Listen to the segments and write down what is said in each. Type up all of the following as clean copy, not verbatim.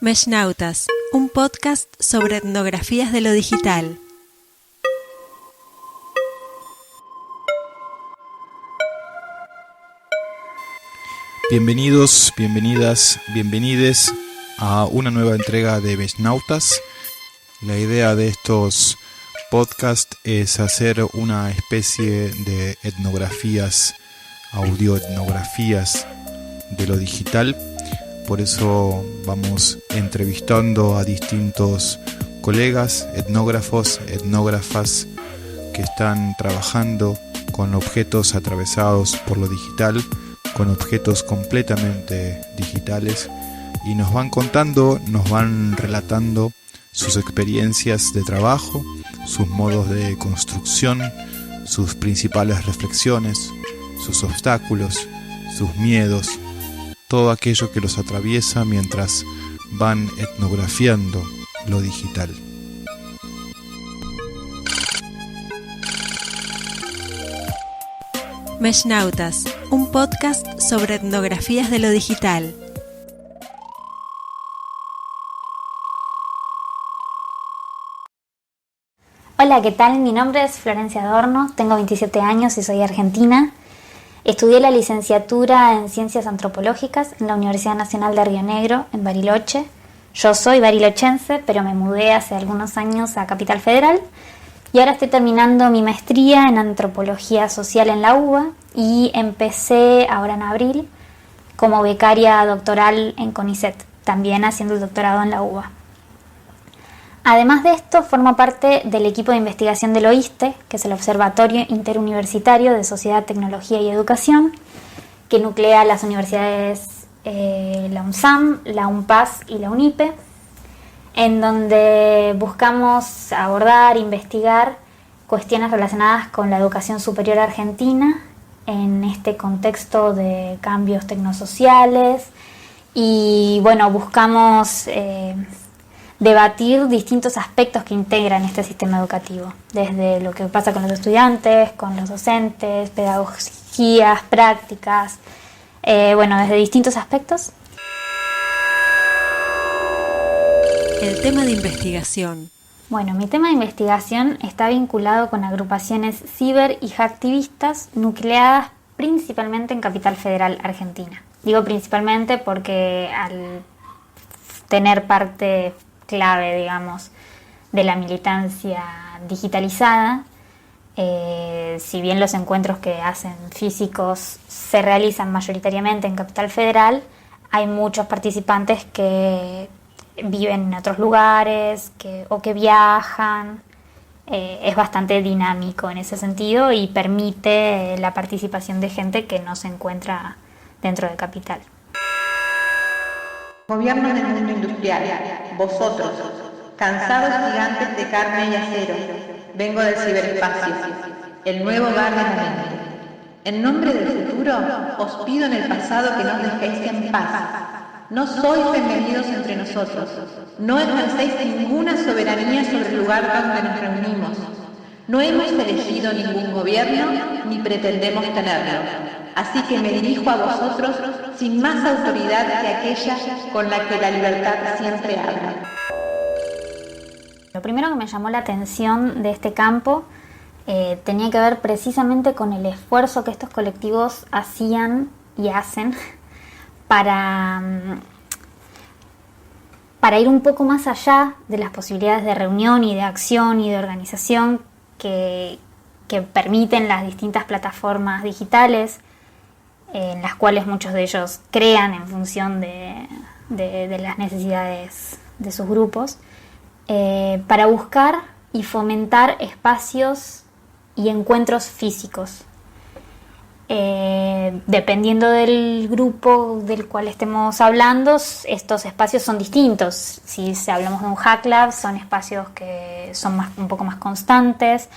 Meshnautas, un podcast sobre etnografías de lo digital. Bienvenidos, bienvenidas, bienvenides a una nueva entrega de Meshnautas. La idea de estos podcasts es hacer una especie de etnografías, audioetnografías de lo digital. Por eso vamos entrevistando a distintos colegas, etnógrafos, etnógrafas que están trabajando con objetos atravesados por lo digital, con objetos completamente digitales, y nos van contando, nos van relatando sus experiencias de trabajo, sus modos de construcción, sus principales reflexiones, sus obstáculos, sus miedos, todo aquello que los atraviesa mientras van etnografiando lo digital. Meshnautas, un podcast sobre etnografías de lo digital. Hola, ¿qué tal? Mi nombre es Florencia Adorno, tengo 27 años y soy argentina. Estudié la licenciatura en Ciencias Antropológicas en la Universidad Nacional de Río Negro, en Bariloche. Yo soy barilochense, pero me mudé hace algunos años a Capital Federal y ahora estoy terminando mi maestría en Antropología Social en la UBA y empecé ahora en abril como becaria doctoral en CONICET, también haciendo el doctorado en la UBA. Además de esto, formo parte del equipo de investigación del OISTE, que es el Observatorio Interuniversitario de Sociedad, Tecnología y Educación, que nuclea las universidades la UNSAM, la UNPAS y la UNIPE, en donde buscamos abordar, investigar cuestiones relacionadas con la educación superior argentina en este contexto de cambios tecnosociales y buscamos debatir distintos aspectos que integran este sistema educativo, desde lo que pasa con los estudiantes, con los docentes, pedagogías, prácticas, desde distintos aspectos. El tema de investigación. Mi tema de investigación está vinculado con agrupaciones ciber y hacktivistas nucleadas principalmente en Capital Federal, Argentina. Digo principalmente porque al tener parte clave, digamos, de la militancia digitalizada, si bien los encuentros que hacen físicos se realizan mayoritariamente en Capital Federal, hay muchos participantes que viven en otros lugares o que viajan. Es bastante dinámico en ese sentido y permite la participación de gente que no se encuentra dentro de Capital. Gobiernos del mundo industrial, vosotros, cansados gigantes de carne y acero, vengo del ciberespacio, el nuevo hogar de la mente. En nombre del futuro, os pido en el pasado que nos dejéis en paz. No sois bienvenidos entre nosotros, no ejercéis ninguna soberanía sobre el lugar donde nos reunimos. No hemos elegido ningún gobierno ni pretendemos tenerlo. Así que me dirijo a vosotros sin más autoridad que aquella con la que la libertad siempre habla. Lo primero que me llamó la atención de este campo tenía que ver precisamente con el esfuerzo que estos colectivos hacían y hacen para ir un poco más allá de las posibilidades de reunión y de acción y de organización que permiten las distintas plataformas digitales, en las cuales muchos de ellos crean en función de las necesidades de sus grupos, para buscar y fomentar espacios y encuentros físicos. Dependiendo del grupo del cual estemos hablando, estos espacios son distintos. Si hablamos de un Hack Lab, son espacios que son un poco más constantes.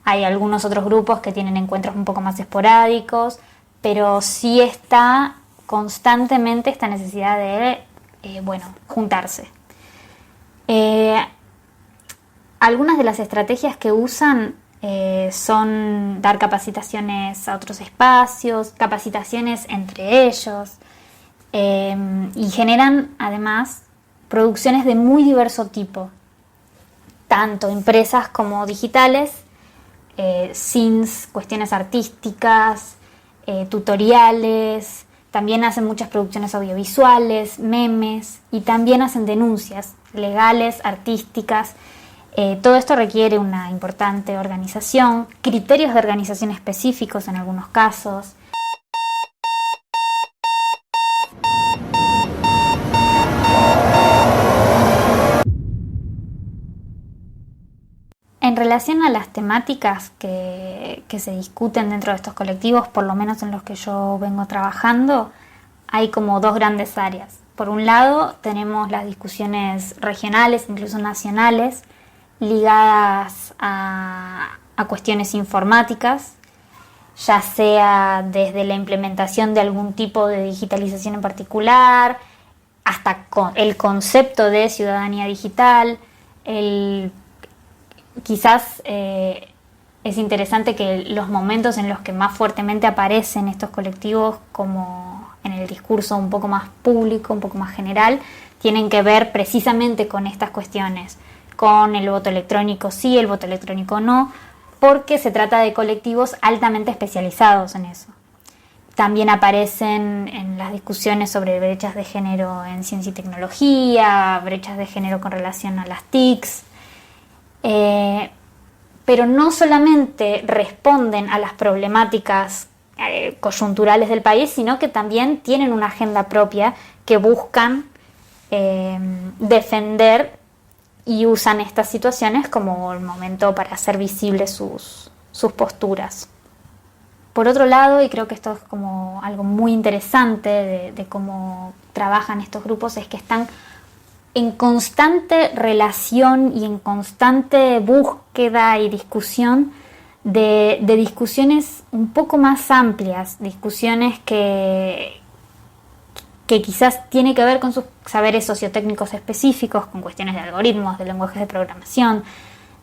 Hay algunos otros grupos que tienen encuentros un poco más esporádicos, pero sí está constantemente esta necesidad de juntarse. Algunas de las estrategias que usan son dar capacitaciones a otros espacios, capacitaciones entre ellos, y generan además producciones de muy diverso tipo, tanto impresas como digitales, scenes, cuestiones artísticas, tutoriales, también hacen muchas producciones audiovisuales, memes y también hacen denuncias legales, artísticas. Todo esto requiere una importante organización, criterios de organización específicos en algunos casos. En relación a las temáticas que se discuten dentro de estos colectivos, por lo menos en los que yo vengo trabajando, hay como dos grandes áreas. Por un lado, tenemos las discusiones regionales, incluso nacionales, ligadas a cuestiones informáticas, ya sea desde la implementación de algún tipo de digitalización en particular, hasta el concepto de ciudadanía digital. Quizás es interesante que los momentos en los que más fuertemente aparecen estos colectivos, como en el discurso un poco más público, un poco más general, tienen que ver precisamente con estas cuestiones, con el voto electrónico sí, el voto electrónico no, porque se trata de colectivos altamente especializados en eso. También aparecen en las discusiones sobre brechas de género en ciencia y tecnología, brechas de género con relación a las TICs, pero no solamente responden a las problemáticas coyunturales del país, sino que también tienen una agenda propia que buscan defender y usan estas situaciones como el momento para hacer visibles sus posturas. Por otro lado, y creo que esto es como algo muy interesante de cómo trabajan estos grupos, es que están en constante relación y en constante búsqueda y discusión de discusiones un poco más amplias, discusiones que quizás tiene que ver con sus saberes sociotécnicos específicos, con cuestiones de algoritmos, de lenguajes de programación,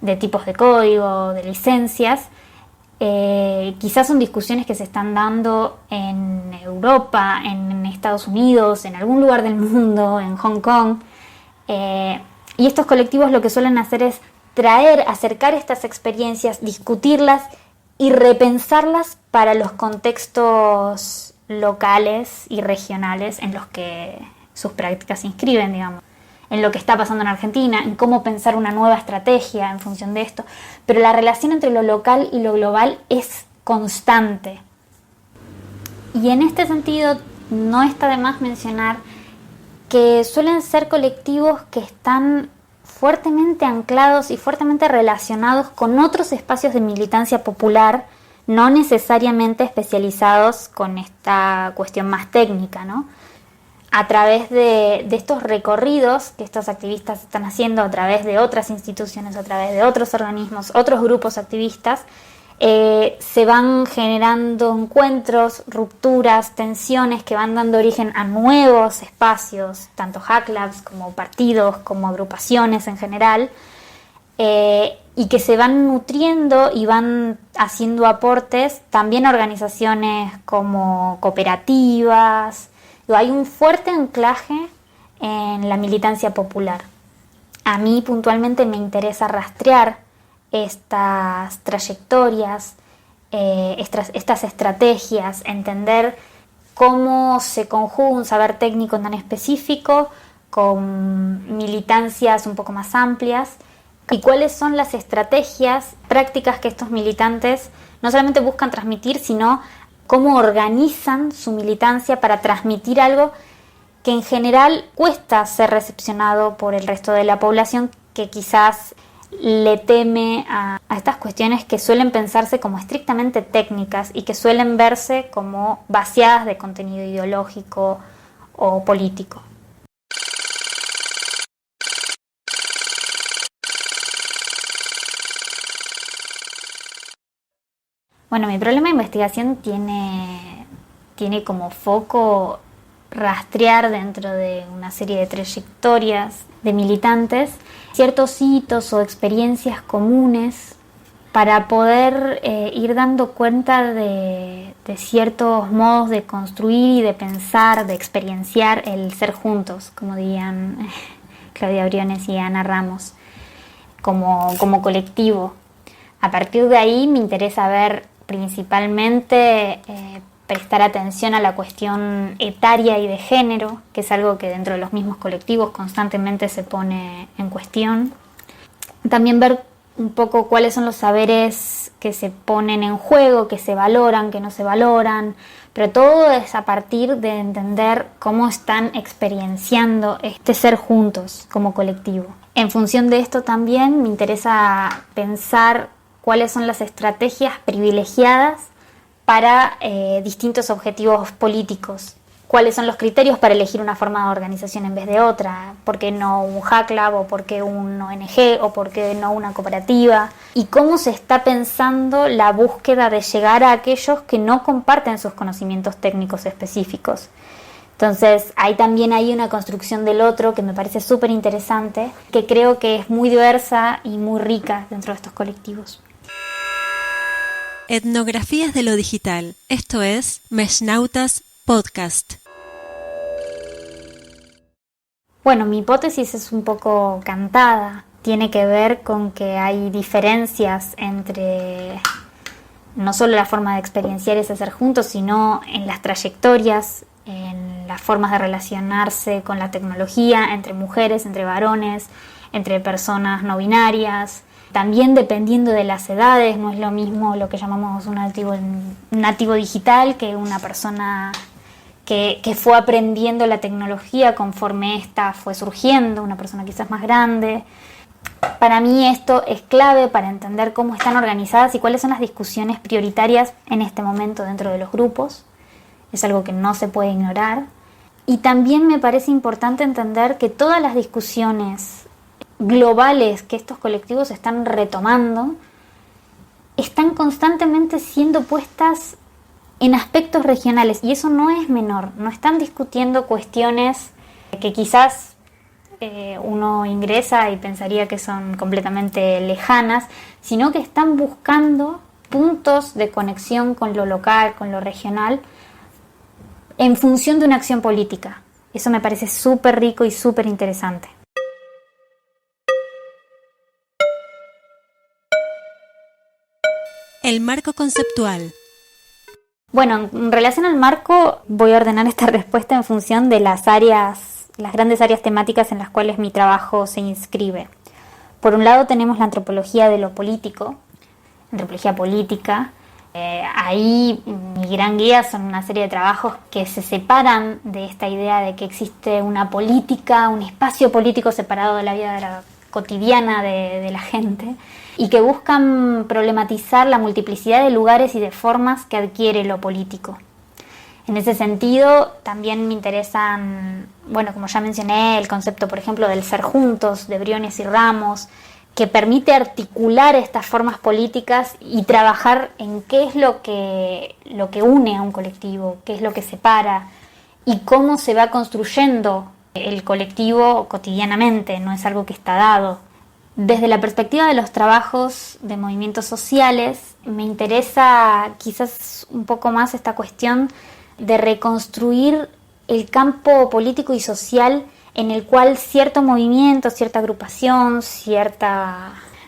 de tipos de código, de licencias. Quizás son discusiones que se están dando en Europa, en Estados Unidos, en algún lugar del mundo, en Hong Kong. Y estos colectivos lo que suelen hacer es acercar estas experiencias, discutirlas y repensarlas para los contextos locales y regionales en los que sus prácticas se inscriben, digamos, en lo que está pasando en Argentina, en cómo pensar una nueva estrategia en función de esto. Pero la relación entre lo local y lo global es constante. Y en este sentido no está de más mencionar que suelen ser colectivos que están fuertemente anclados y fuertemente relacionados con otros espacios de militancia popular, no necesariamente especializados con esta cuestión más técnica, ¿no? A través de estos recorridos que estos activistas están haciendo, a través de otras instituciones, a través de otros organismos, otros grupos activistas, se van generando encuentros, rupturas, tensiones que van dando origen a nuevos espacios, tanto hack labs como partidos, como agrupaciones en general, y que se van nutriendo y van haciendo aportes también a organizaciones como cooperativas. Hay un fuerte anclaje en la militancia popular. A mí puntualmente me interesa rastrear estas trayectorias, estas estrategias, entender cómo se conjuga un saber técnico tan específico con militancias un poco más amplias y cuáles son las estrategias, prácticas que estos militantes no solamente buscan transmitir, sino cómo organizan su militancia para transmitir algo que en general cuesta ser recepcionado por el resto de la población, que quizás le teme a estas cuestiones que suelen pensarse como estrictamente técnicas y que suelen verse como vaciadas de contenido ideológico o político. Bueno, mi problema de investigación tiene como foco rastrear dentro de una serie de trayectorias de militantes ciertos hitos o experiencias comunes para poder ir dando cuenta de ciertos modos de construir y de pensar, de experienciar el ser juntos, como dirían Claudia Briones y Ana Ramos, como colectivo. A partir de ahí me interesa ver principalmente prestar atención a la cuestión etaria y de género, que es algo que dentro de los mismos colectivos constantemente se pone en cuestión. También ver un poco cuáles son los saberes que se ponen en juego, que se valoran, que no se valoran, pero todo es a partir de entender cómo están experienciando este ser juntos como colectivo. En función de esto también me interesa pensar cuáles son las estrategias privilegiadas para distintos objetivos políticos. ¿Cuáles son los criterios para elegir una forma de organización en vez de otra? ¿Por qué no un hack club o por qué un ONG o por qué no una cooperativa? ¿Y cómo se está pensando la búsqueda de llegar a aquellos que no comparten sus conocimientos técnicos específicos? Entonces, hay también ahí una construcción del otro que me parece súper interesante, que creo que es muy diversa y muy rica dentro de estos colectivos. Etnografías de lo digital. Esto es Meshnautas Podcast. Bueno, mi hipótesis es un poco cantada. Tiene que ver con que hay diferencias entre no solo la forma de experienciar ese ser juntos, sino en las trayectorias, en las formas de relacionarse con la tecnología, entre mujeres, entre varones, entre personas no binarias. También dependiendo de las edades, no es lo mismo lo que llamamos un nativo digital que una persona que fue aprendiendo la tecnología conforme ésta fue surgiendo, una persona quizás más grande. Para mí esto es clave para entender cómo están organizadas y cuáles son las discusiones prioritarias en este momento dentro de los grupos. Es algo que no se puede ignorar. Y también me parece importante entender que todas las discusiones globales que estos colectivos están retomando están constantemente siendo puestas en aspectos regionales, y eso no es menor. No están discutiendo cuestiones que quizás uno ingresa y pensaría que son completamente lejanas, sino que están buscando puntos de conexión con lo local, con lo regional, en función de una acción política. Eso me parece súper rico y súper interesante. El marco conceptual. Bueno, en relación al marco, voy a ordenar esta respuesta en función de las grandes áreas temáticas en las cuales mi trabajo se inscribe. Por un lado tenemos la antropología de lo político, antropología política. Ahí mi gran guía son una serie de trabajos que se separan de esta idea de que existe una política, un espacio político separado de la vida cotidiana de la gente, y que buscan problematizar la multiplicidad de lugares y de formas que adquiere lo político. En ese sentido, también me interesan, bueno, como ya mencioné, el concepto, por ejemplo, del ser juntos, de Briones y Ramos, que permite articular estas formas políticas y trabajar en qué es lo que une a un colectivo, qué es lo que separa y cómo se va construyendo el colectivo cotidianamente, no es algo que está dado. Desde la perspectiva de los trabajos de movimientos sociales, me interesa quizás un poco más esta cuestión de reconstruir el campo político y social en el cual cierto movimiento, cierta agrupación, cierto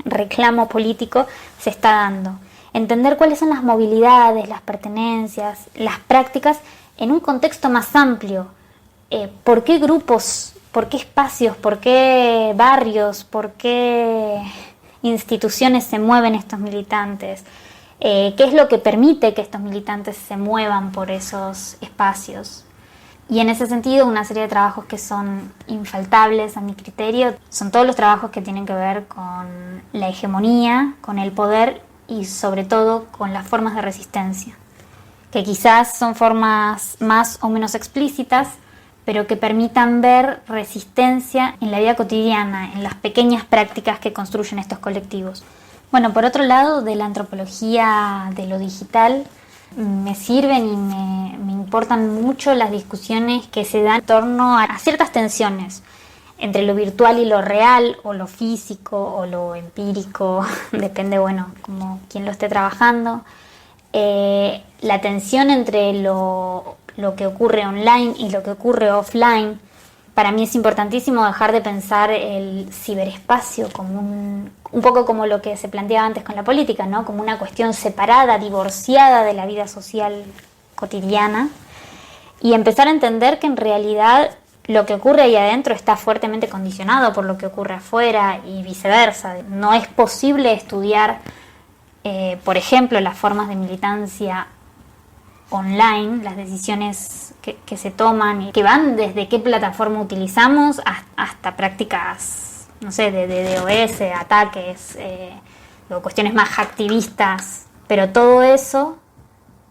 reclamo político se está dando. Entender cuáles son las movilidades, las pertenencias, las prácticas en un contexto más amplio. ¿Por qué grupos? ¿Por qué espacios? ¿Por qué barrios? ¿Por qué instituciones se mueven estos militantes? ¿Qué es lo que permite que estos militantes se muevan por esos espacios? Y en ese sentido, una serie de trabajos que son infaltables a mi criterio son todos los trabajos que tienen que ver con la hegemonía, con el poder y sobre todo con las formas de resistencia, que quizás son formas más o menos explícitas, pero que permitan ver resistencia en la vida cotidiana, en las pequeñas prácticas que construyen estos colectivos. Bueno, por otro lado, de la antropología de lo digital, me sirven y me importan mucho las discusiones que se dan en torno a ciertas tensiones entre lo virtual y lo real, o lo físico, o lo empírico, depende, bueno, como quien lo esté trabajando. La tensión entre lo que ocurre online y lo que ocurre offline, Para mí es importantísimo dejar de pensar el ciberespacio como un poco como lo que se planteaba antes con la política, ¿no? Como una cuestión separada, divorciada de la vida social cotidiana, y empezar a entender que en realidad lo que ocurre ahí adentro está fuertemente condicionado por lo que ocurre afuera y viceversa. No es posible estudiar, por ejemplo, las formas de militancia online, las decisiones que se toman y que van desde qué plataforma utilizamos hasta prácticas, no sé, de DOS, ataques, o cuestiones más activistas. Pero todo eso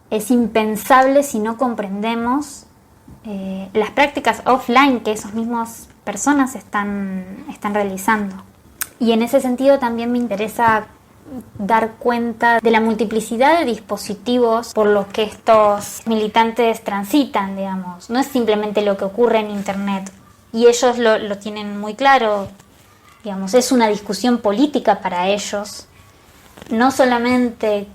es impensable si no comprendemos las prácticas offline que esas mismas personas están realizando. Y en ese sentido también me interesa dar cuenta de la multiplicidad de dispositivos por los que estos militantes transitan, digamos. No es simplemente lo que ocurre en Internet, y ellos lo tienen muy claro, digamos, es una discusión política para ellos, no solamente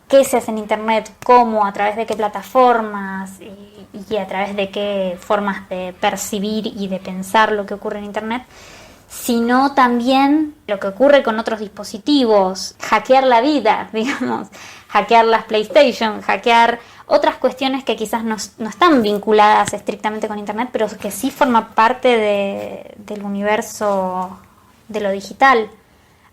qué se hace en Internet, cómo, a través de qué plataformas y a través de qué formas de percibir y de pensar lo que ocurre en Internet, sino también lo que ocurre con otros dispositivos, hackear la vida, digamos, hackear las PlayStation, hackear otras cuestiones que quizás no están vinculadas estrictamente con Internet, pero que sí forman parte del universo de lo digital.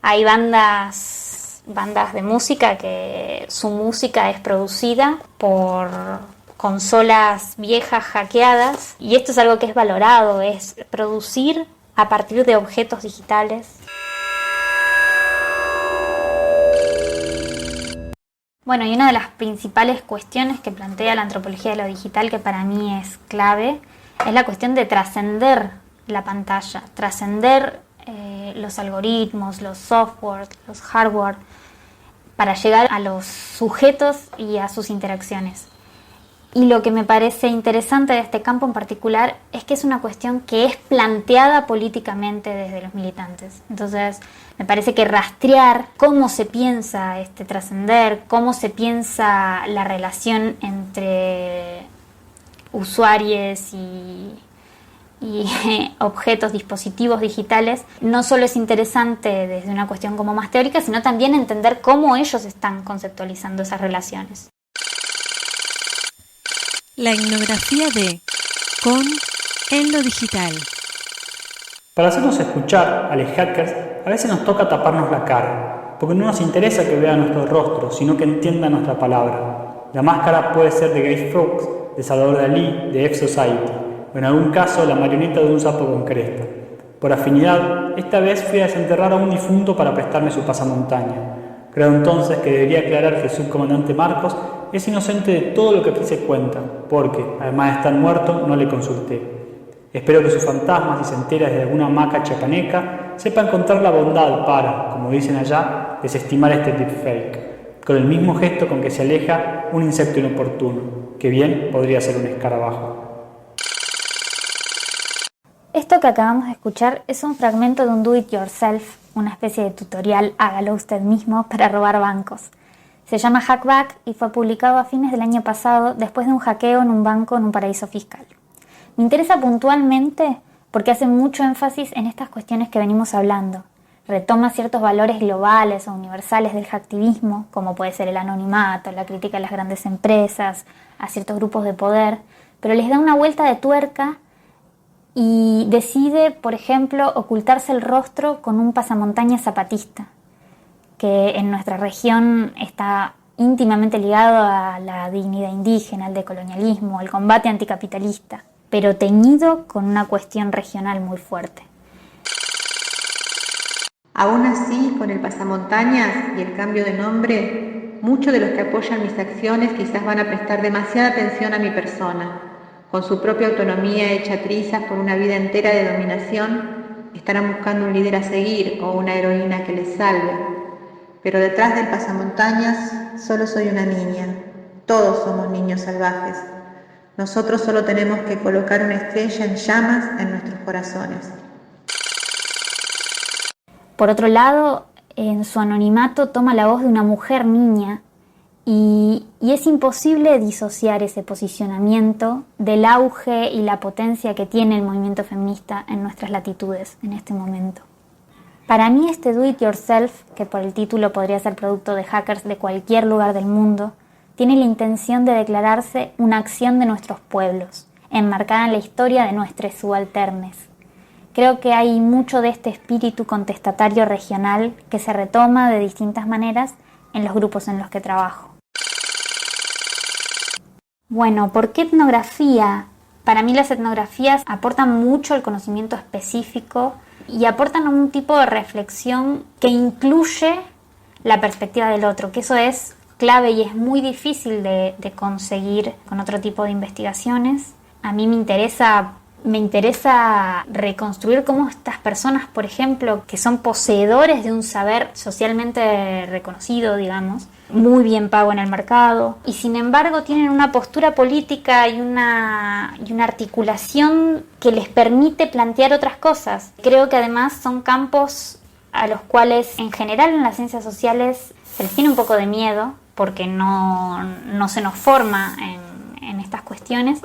Hay bandas de música que su música es producida por consolas viejas hackeadas, y esto es algo que es valorado, es producir a partir de objetos digitales. Bueno, y una de las principales cuestiones que plantea la antropología de lo digital, que para mí es clave, es la cuestión de trascender la pantalla, trascender los algoritmos, los software, los hardware, para llegar a los sujetos y a sus interacciones. Y lo que me parece interesante de este campo en particular es que es una cuestión que es planteada políticamente desde los militantes. Entonces, me parece que rastrear cómo se piensa trascender, cómo se piensa la relación entre usuarios y objetos, dispositivos digitales, no solo es interesante desde una cuestión como más teórica, sino también entender cómo ellos están conceptualizando esas relaciones. La etnografía de con en lo digital. Para hacernos escuchar a los hackers, a veces nos toca taparnos la cara, porque no nos interesa que vean nuestro rostro, sino que entiendan nuestra palabra. La máscara puede ser de Guy Fawkes, de Salvador Dalí, de F-Society, o en algún caso la marioneta de un sapo con cresta. Por afinidad, esta vez fui a desenterrar a un difunto para prestarme su pasamontaña. Creo entonces que debería aclarar que el subcomandante Marcos es inocente de todo lo que aquí se cuenta, porque, además de estar muerto, no le consulté. Espero que su fantasma, si se entera de alguna hamaca chapaneca, sepa encontrar la bondad para, como dicen allá, desestimar este deepfake, con el mismo gesto con que se aleja un insecto inoportuno, que bien podría ser un escarabajo. Esto que acabamos de escuchar es un fragmento de un do-it-yourself, una especie de tutorial, hágalo usted mismo, para robar bancos. Se llama Hackback y fue publicado a fines del año pasado después de un hackeo en un banco en un paraíso fiscal. Me interesa puntualmente porque hace mucho énfasis en estas cuestiones que venimos hablando. Retoma ciertos valores globales o universales del hacktivismo, como puede ser el anonimato, la crítica a las grandes empresas, a ciertos grupos de poder, pero les da una vuelta de tuerca y decide, por ejemplo, ocultarse el rostro con un pasamontañas zapatista, que en nuestra región está íntimamente ligado a la dignidad indígena, al decolonialismo, al combate anticapitalista, pero teñido con una cuestión regional muy fuerte. Aún así, con el pasamontañas y el cambio de nombre, muchos de los que apoyan mis acciones quizás van a prestar demasiada atención a mi persona. Con su propia autonomía hecha trizas por una vida entera de dominación, estarán buscando un líder a seguir o una heroína que les salve. Pero detrás del pasamontañas solo soy una niña. Todos somos niños salvajes. Nosotros solo tenemos que colocar una estrella en llamas en nuestros corazones. Por otro lado, en su anonimato toma la voz de una mujer niña Y es imposible disociar ese posicionamiento del auge y la potencia que tiene el movimiento feminista en nuestras latitudes en este momento. Para mí este do it yourself, que por el título podría ser producto de hackers de cualquier lugar del mundo, tiene la intención de declararse una acción de nuestros pueblos, enmarcada en la historia de nuestros subalternes. Creo que hay mucho de este espíritu contestatario regional que se retoma de distintas maneras en los grupos en los que trabajo. Bueno, ¿por qué etnografía? Para mí las etnografías aportan mucho al conocimiento específico y aportan un tipo de reflexión que incluye la perspectiva del otro, que eso es clave y es muy difícil de conseguir con otro tipo de investigaciones. A mí me interesa reconstruir cómo estas personas, por ejemplo, que son poseedores de un saber socialmente reconocido, digamos, muy bien pago en el mercado, y sin embargo tienen una postura política y una articulación que les permite plantear otras cosas. Creo que además son campos a los cuales en general en las ciencias sociales se les tiene un poco de miedo porque no se nos forma en estas cuestiones.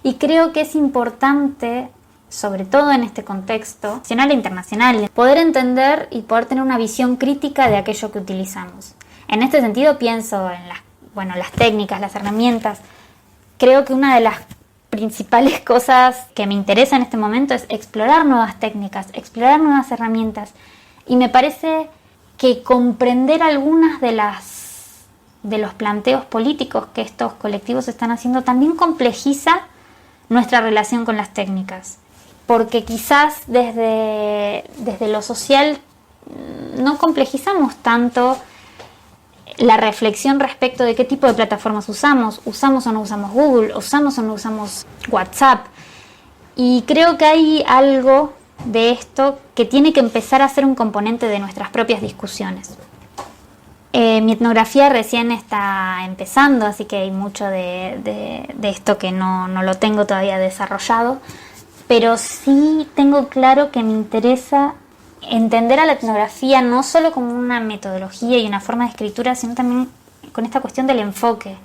Y creo que es importante, sobre todo en este contexto nacional e internacional, poder entender y poder tener una visión crítica de aquello que utilizamos. En este sentido pienso en las técnicas, las herramientas. Creo que una de las principales cosas que me interesa en este momento es explorar nuevas técnicas, explorar nuevas herramientas. Y me parece que comprender algunas de los planteos políticos que estos colectivos están haciendo también complejiza nuestra relación con las técnicas, porque quizás desde lo social no complejizamos tanto la reflexión respecto de qué tipo de plataformas usamos o no usamos Google, usamos o no usamos WhatsApp, y creo que hay algo de esto que tiene que empezar a ser un componente de nuestras propias discusiones. Mi etnografía recién está empezando, así que hay mucho de esto que no lo tengo todavía desarrollado, pero sí tengo claro que me interesa entender a la etnografía no solo como una metodología y una forma de escritura, sino también con esta cuestión del enfoque.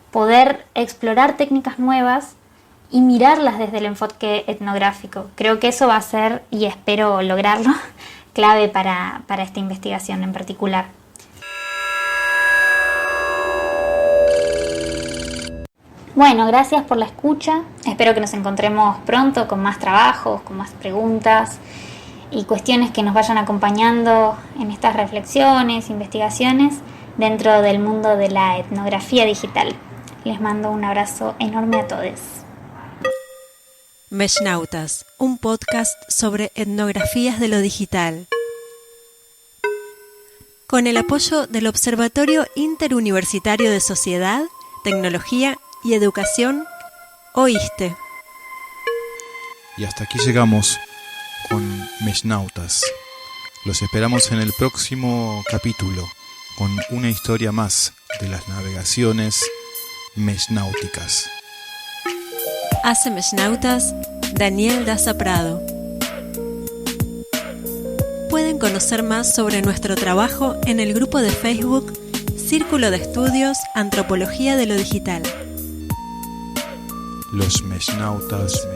Poder explorar técnicas nuevas y mirarlas desde el enfoque etnográfico. Creo que eso va a ser, y espero lograrlo, clave para esta investigación en particular. Bueno, gracias por la escucha. Espero que nos encontremos pronto con más trabajos, con más preguntas y cuestiones que nos vayan acompañando en estas reflexiones, investigaciones dentro del mundo de la etnografía digital. Les mando un abrazo enorme a todos. Meshnautas, un podcast sobre etnografías de lo digital. Con el apoyo del Observatorio Interuniversitario de Sociedad, Tecnología y Educación, OISTE. Y hasta aquí llegamos con Meshnautas. Los esperamos en el próximo capítulo con una historia más de las navegaciones meshnáuticas. Hace Meshnautas Daniel Daza Prado. Pueden conocer más sobre nuestro trabajo en el grupo de Facebook Círculo de Estudios Antropología de lo Digital. Los meshnautas.